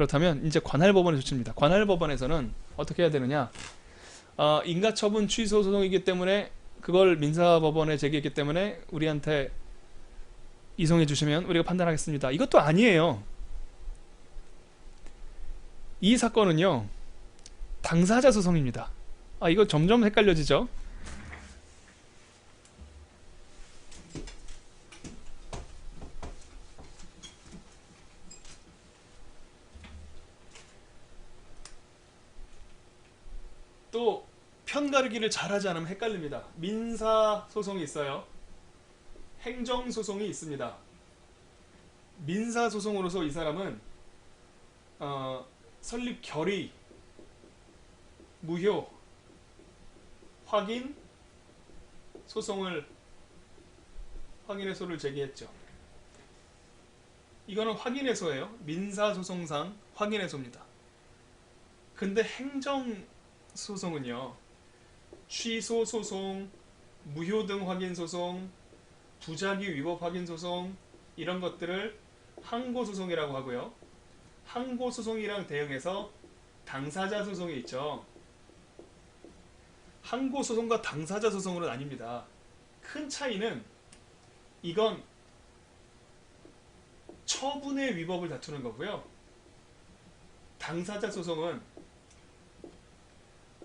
그렇다면 이제 관할법원에 조치입니다. 관할법원에서는 어떻게 해야 되느냐? 인가처분 취소 소송이기 때문에 그걸 민사법원에 제기했기 때문에 우리한테 이송해 주시면 우리가 판단하겠습니다. 이것도 아니에요. 이 사건은요, 당사자 소송입니다. 이거 점점 헷갈려지죠? 또 편가르기를 잘하지 않으면 헷갈립니다. 민사소송이 있어요. 행정소송이 있습니다. 민사소송으로서 이 사람은 설립 결의, 무효, 확인, 확인해소를 제기했죠. 이거는 확인해소예요. 민사소송상 확인해소입니다. 근데 행정소송은요, 취소소송, 무효 등 확인소송, 부작위 위법 확인소송, 이런 것들을 항고소송이라고 하고요. 항고소송이랑 대응해서 당사자 소송이 있죠. 항고소송과 당사자 소송은 아닙니다. 큰 차이는, 이건 처분의 위법을 다투는 거고요. 당사자 소송은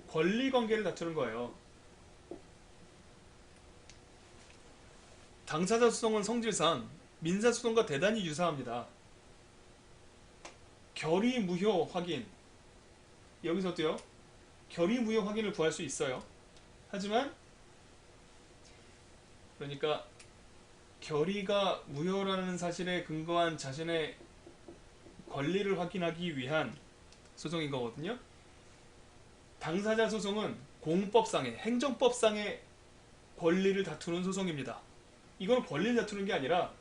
권리관계를 다투는 거예요. 당사자 소송은 성질상 민사소송과 대단히 유사합니다. 결의 무효 확인, 여기서도요, 결의 무효 확인을 구할 수 있어요. 하지만 그러니까 결의가 무효라는 사실에 근거한 자신의 권리를 확인하기 위한 소송인 거거든요. 당사자 소송은 공법상의, 행정법상의 권리를 다투는 소송입니다. 이건 권리를 다투는 게 아니라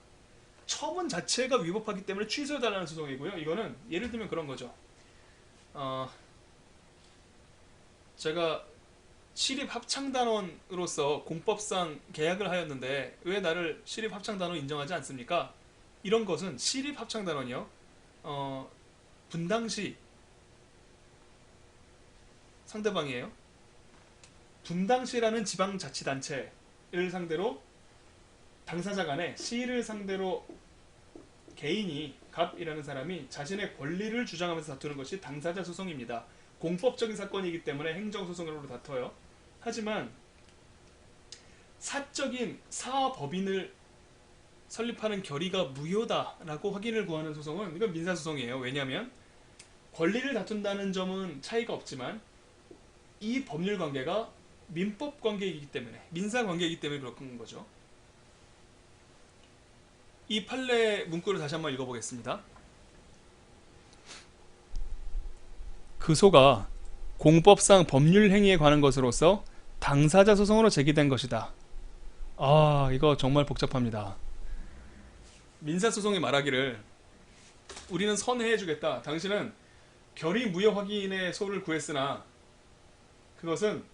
처분 자체가 위법하기 때문에 취소해달라는 소송이고요. 이거는 예를 들면 그런 거죠. 제가 시립합창단원으로서 공법상 계약을 하였는데 왜 나를 시립합창단원 인정하지 않습니까? 이런 것은 시립합창단원이요, 분당시 상대방이에요. 분당시라는 지방자치단체를 상대로 당사자 간에 시를 상대로 개인이, 갑이라는 사람이 자신의 권리를 주장하면서 다투는 것이 당사자 소송입니다. 공법적인 사건이기 때문에 행정소송으로 다퉈요. 하지만 사적인 사법인을 설립하는 결의가 무효다라고 확인을 구하는 소송은, 이건 민사소송이에요. 왜냐하면 권리를 다툰다는 점은 차이가 없지만 이 법률 관계가 민법 관계이기 때문에, 민사 관계이기 때문에 그런 거죠. 이 판례 문구를 다시 한번 읽어보겠습니다. 그 소가 공법상 법률 행위에 관한 것으로서 당사자 소송으로 제기된 것이다. 이거 정말 복잡합니다. 민사소송이 말하기를, 우리는 선회해주겠다. 당신은 결의 무효 확인의 소를 구했으나 그것은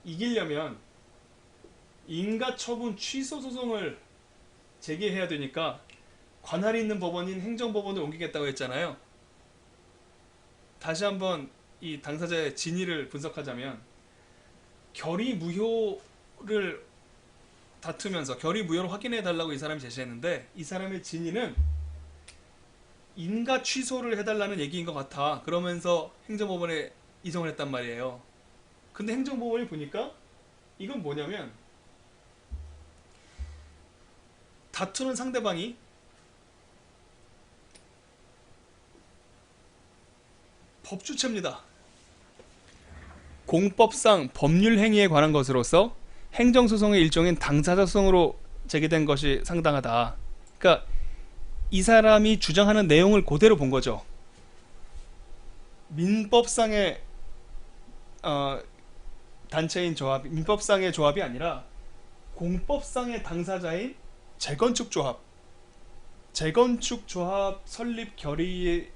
이기려면 인가처분 취소 소송을 제기해야 되니까 관할이 있는 법원인 행정법원을 옮기겠다고 했잖아요. 다시 한번 이 당사자의 진위를 분석하자면, 결의 무효를 다투면서 결의 무효를 확인해 달라고 이 사람이 제시했는데, 이 사람의 진위는 인가 취소를 해달라는 얘기인 것 같아. 그러면서 행정법원에 이송을 했단 말이에요. 근데 행정법원이 보니까 이건 뭐냐면, 다투는 상대방이 법주체입니다. 공법상 법률 행위에 관한 것으로서 행정소송의 일종인 당사자 소송으로 제기된 것이 상당하다. 그러니까 이 사람이 주장하는 내용을 그대로 본 거죠. 민법상의 단체인 조합, 민법상의 조합이 아니라 공법상의 당사자인 재건축 조합 설립 결의를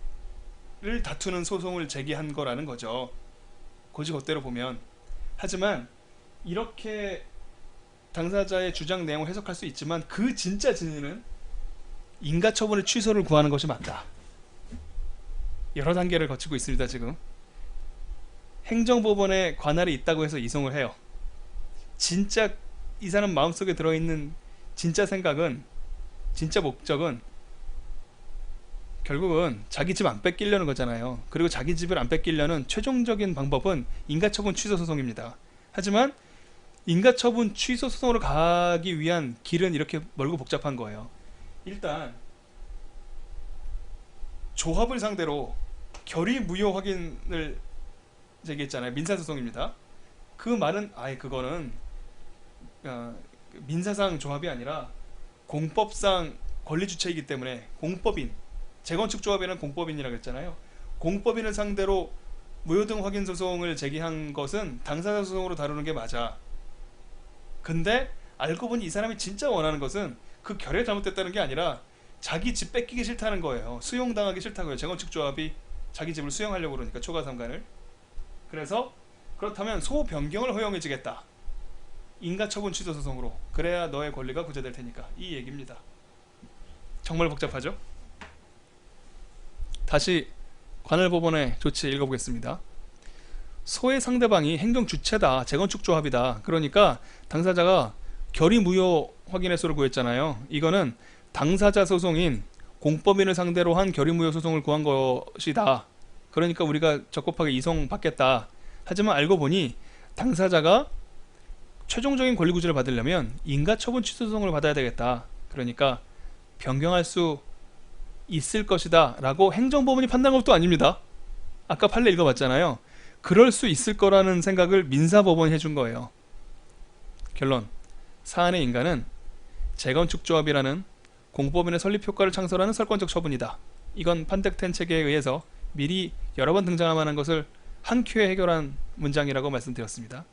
다투는 소송을 제기한 거라는 거죠. 고지 그대로 보면. 하지만 이렇게 당사자의 주장 내용을 해석할 수 있지만 그 진짜 진위는 인가처분의 취소를 구하는 것이 맞다. 여러 단계를 거치고 있습니다. 지금 행정법원에 관할이 있다고 해서 이송을 해요. 진짜 이 사람 마음속에 들어있는 진짜 생각은, 진짜 목적은 결국은 자기 집 안 뺏기려는 거잖아요. 그리고 자기 집을 안 뺏기려는 최종적인 방법은 인가처분 취소 소송입니다. 하지만 인가처분 취소 소송으로 가기 위한 길은 이렇게 멀고 복잡한 거예요. 일단 조합을 상대로 결의 무효 확인을 제기했잖아요. 민사소송입니다. 그 말은 아예 그거는 민사상 조합이 아니라 공법상 권리주체이기 때문에 공법인, 재건축 조합에는 공법인이라고 했잖아요. 공법인을 상대로 무효등 확인 소송을 제기한 것은 당사자 소송으로 다루는 게 맞아. 근데 알고 보니 이 사람이 진짜 원하는 것은 그 결의가 잘못됐다는 게 아니라 자기 집 뺏기기 싫다는 거예요. 수용당하기 싫다고요. 재건축 조합이 자기 집을 수용하려고 그러니까 초과 삼간을. 그래서 그렇다면 소 변경을 허용해주겠다. 인가처분 취소 소송으로. 그래야 너의 권리가 구제될 테니까. 이 얘기입니다. 정말 복잡하죠? 다시 관할법원의 조치 읽어보겠습니다. 소의 상대방이 행정 주체다, 재건축 조합이다. 그러니까 당사자가 결의 무효 확인해소를 구했잖아요. 이거는 당사자 소송인 공법인을 상대로 한 결의 무효 소송을 구한 것이다. 그러니까 우리가 적법하게 이송받겠다. 하지만 알고 보니 당사자가 최종적인 권리구제를 받으려면 인가처분 취소 소송을 받아야 되겠다. 그러니까 변경할 수 있을 것이다 라고 행정법원이 판단한 것도 아닙니다. 아까 판례 읽어봤잖아요. 그럴 수 있을 거라는 생각을 민사법원이 해준 거예요. 결론, 사안의 인가는 재건축 조합이라는 공법인의 설립 효과를 창설하는 설권적 처분이다. 이건 판택된 체계에 의해서 미리 여러 번 등장할 만한 것을 한 큐에 해결한 문장이라고 말씀드렸습니다.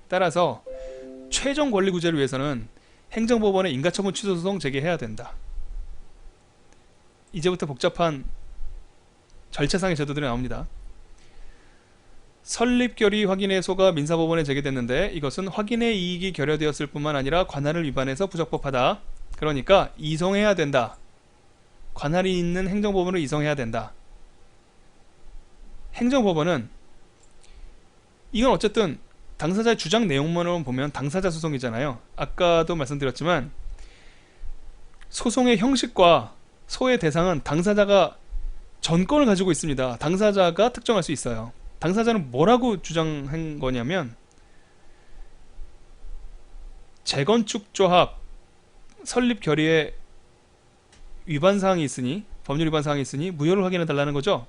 따라서 최종 권리 구제를 위해서는 행정법원에 인가처분 취소 소송 제기해야 된다. 이제부터 복잡한 절차상의 제도들이 나옵니다. 설립결의 확인해소가 민사법원에 제기됐는데 이것은 확인의 이익이 결여되었을 뿐만 아니라 관할을 위반해서 부적법하다. 그러니까 이송해야 된다. 관할이 있는 행정법원으로 이송해야 된다. 행정법원은 이건 어쨌든 당사자의 주장 내용만으로 보면 당사자 소송이잖아요. 아까도 말씀드렸지만 소송의 형식과 소의 대상은 당사자가 전권을 가지고 있습니다. 당사자가 특정할 수 있어요. 당사자는 뭐라고 주장한 거냐면 재건축 조합 설립 결의에 위반사항이 있으니, 법률 위반사항이 있으니 무효를 확인해 달라는 거죠.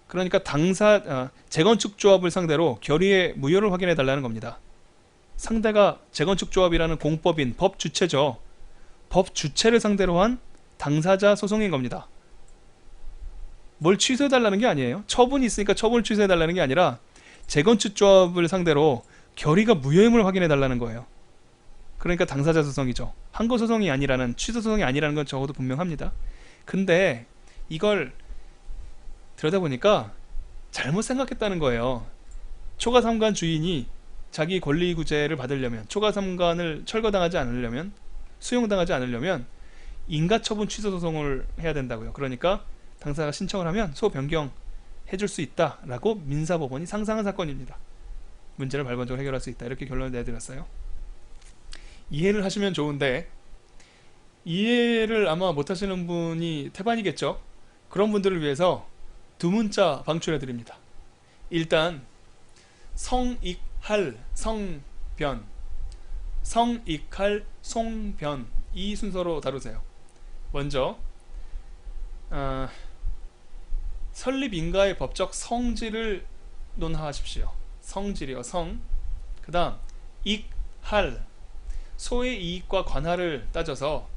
그러니까 재건축 조합을 상대로 결의의 무효를 확인해 달라는 겁니다. 상대가 재건축 조합이라는 공법인 법 주체죠. 법 주체를 상대로 한 당사자 소송인 겁니다. 뭘 취소해 달라는 게 아니에요. 처분이 있으니까 처분을 취소해 달라는 게 아니라 재건축 조합을 상대로 결의가 무효임을 확인해 달라는 거예요. 그러니까 당사자 소송이죠. 항고 소송이 아니라는, 취소 소송이 아니라는 건 적어도 분명합니다. 근데 이걸 들여다보니까 잘못 생각했다는 거예요. 초과삼간 주인이 자기 권리구제를 받으려면, 초과삼간을 철거당하지 않으려면, 수용당하지 않으려면 인가처분 취소 소송을 해야 된다고요. 그러니까 당사자가 신청을 하면 소 변경 해줄 수 있다라고 민사법원이 상상한 사건입니다. 문제를 발본적으로 해결할 수 있다. 이렇게 결론을 내드렸어요. 이해를 하시면 좋은데 이해를 아마 못하시는 분이 태반이겠죠. 그런 분들을 위해서 두 문자 방출해 드립니다. 일단 성익할 성변, 성익할 송변, 이 순서로 다루세요. 먼저 설립인가의 법적 성질을 논하십시오. 성질이요, 성. 그 다음 익할, 소의 이익과 관할을 따져서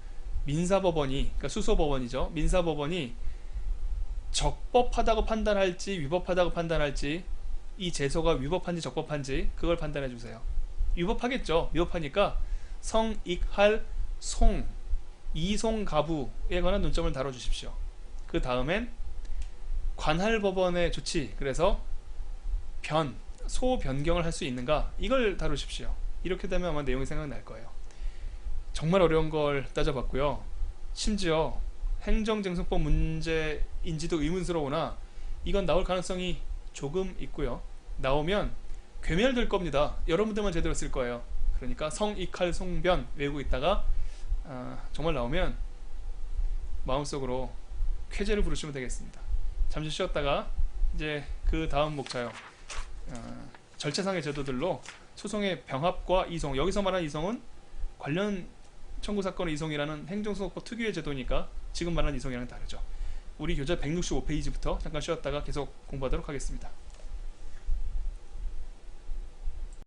민사법원이, 그러니까 수소법원이죠, 민사법원이 적법하다고 판단할지 위법하다고 판단할지, 이 제소가 위법한지 적법한지 그걸 판단해 주세요. 위법하겠죠. 위법하니까 성익할 송, 이송가부에 관한 논점을 다뤄주십시오. 그 다음엔 관할법원의 조치, 그래서 소 변경을 할 수 있는가, 이걸 다루십시오. 이렇게 되면 아마 내용이 생각날 거예요. 정말 어려운 걸 따져봤고요. 심지어 행정쟁송법 문제인지도 의문스러우나 이건 나올 가능성이 조금 있고요. 나오면 괴멸될 겁니다. 여러분들만 제대로 쓸 거예요. 그러니까 성이칼 송변 외우고 있다가 정말 나오면 마음속으로 쾌재를 부르시면 되겠습니다. 잠시 쉬었다가 이제 그 다음 목차요. 절차상의 제도들로 소송의 병합과 이송, 여기서 말하는 이송은 관련 청구 사건의 이송이라는 행정소송법 특유의 제도니까 지금 말하는 이송이랑 다르죠. 우리 교재 165페이지부터 잠깐 쉬었다가 계속 공부하도록 하겠습니다.